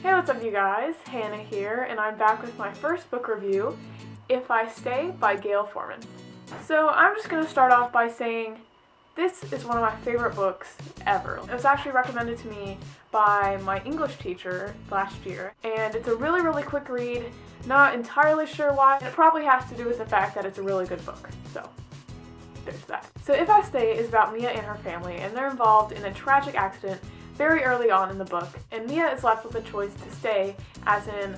Hey, what's up you guys? Hannah here, and I'm back with my first book review, If I Stay by Gayle Foreman. So I'm just going to start off by saying this is one of my favorite books ever. It was actually recommended to me by my English teacher last year, and it's a really quick read. Not entirely sure why. It probably has to do with the fact that it's a really good book, so there's that. So If I Stay is about Mia and her family, and they're involved in a tragic accident very early on in the book, and Mia is left with a choice to stay, as in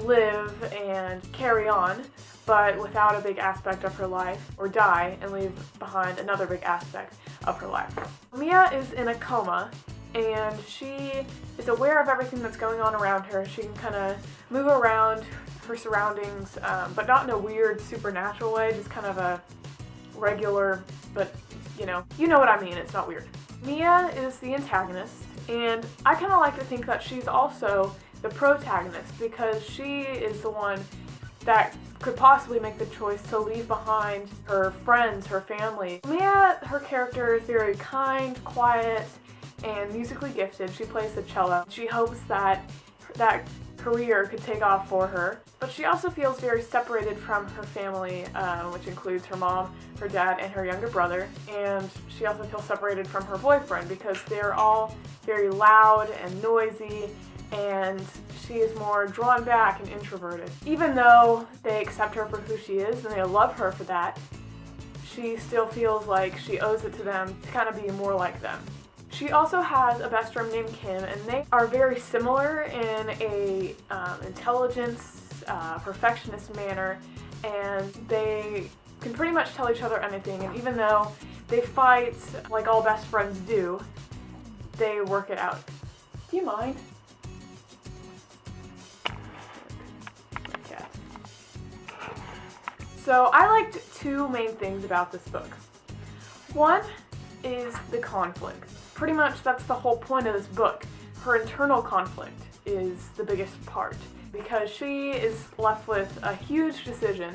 live and carry on, but without a big aspect of her life, or die and leave behind another big aspect of her life. Mia is in a coma, and she is aware of everything that's going on around her. She can kind of move around her surroundings, but not in a weird supernatural way, just kind of a regular, but you know what I mean, it's not weird. Mia is the antagonist, and I kind of like to think that she's also the protagonist, because she is the one that could possibly make the choice to leave behind her friends, her family. Mia, her character is very kind, quiet, and musically gifted. She plays the cello. She hopes that that career could take off for her, but she also feels very separated from her family, which includes her mom, her dad, and her younger brother, and she also feels separated from her boyfriend because they're all very loud and noisy, and she is more drawn back and introverted. Even though they accept her for who she is and they love her for that, she still feels like she owes it to them to kind of be more like them. She also has a best friend named Kim, and they are very similar in a intelligence, perfectionist manner, and they can pretty much tell each other anything, and even though they fight like all best friends do, they work it out. Do you mind? Okay. So I liked two main things about this book. One is the conflict. Pretty much that's the whole point of this book. Her internal conflict is the biggest part, because she is left with a huge decision,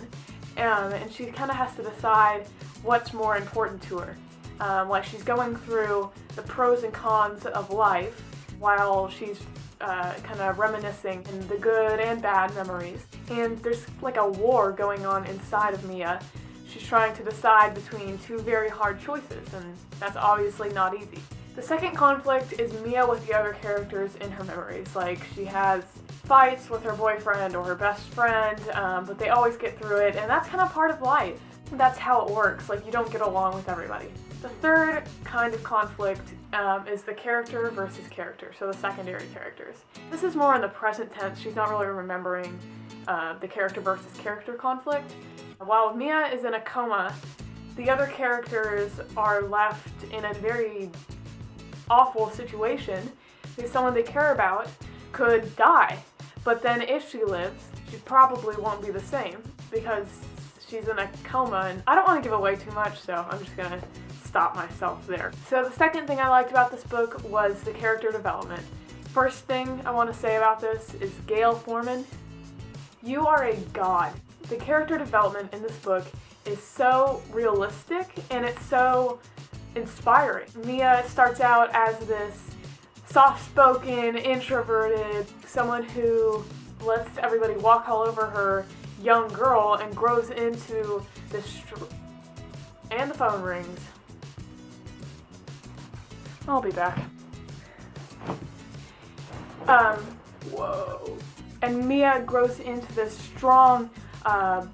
and she kind of has to decide what's more important to her. Like, she's going through the pros and cons of life while she's kind of reminiscing in the good and bad memories. And there's like a war going on inside of Mia. She's trying to decide between two very hard choices, and that's obviously not easy. The second conflict is Mia with the other characters in her memories. Like, she has fights with her boyfriend or her best friend, but they always get through it, and that's kind of part of life. That's how it works. Like, you don't get along with everybody. The third kind of conflict is the character versus character, so the secondary characters. This is more in the present tense. She's not really remembering the character versus character conflict. While Mia is in a coma, the other characters are left in a very awful situation because someone they care about could die. But then if she lives, she probably won't be the same because she's in a coma, and I don't want to give away too much, so I'm just gonna stop myself there. So the second thing I liked about this book was the character development. First thing I want to say about this is Gayle Foreman. You are a god. The character development in this book is so realistic, and it's so inspiring. Mia starts out as this soft-spoken, introverted, someone who lets everybody walk all over her young girl, and grows into this and the phone rings. I'll be back. Whoa. And Mia grows into this strong,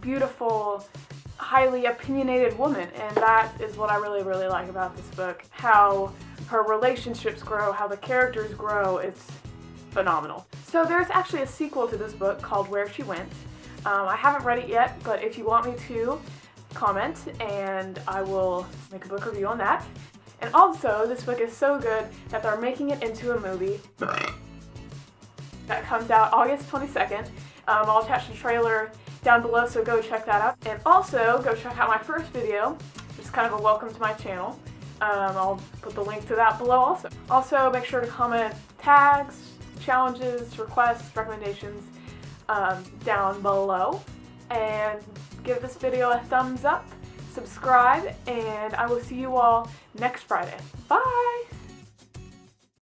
beautiful, highly opinionated woman, and that is what I really like about this book. How her relationships grow, how the characters grow, it's phenomenal. So there's actually a sequel to this book called Where She Went. I haven't read it yet, but if you want me to, comment and I will make a book review on that. And also, this book is so good that they're making it into a movie that comes out August 22nd. I'll attach the trailer down below, so go check that out. And also, go check out my first video, which is kind of a welcome to my channel. I'll put the link to that below also. Also, make sure to comment tags, challenges, requests, recommendations down below. And give this video a thumbs up, subscribe, and I will see you all next Friday. Bye!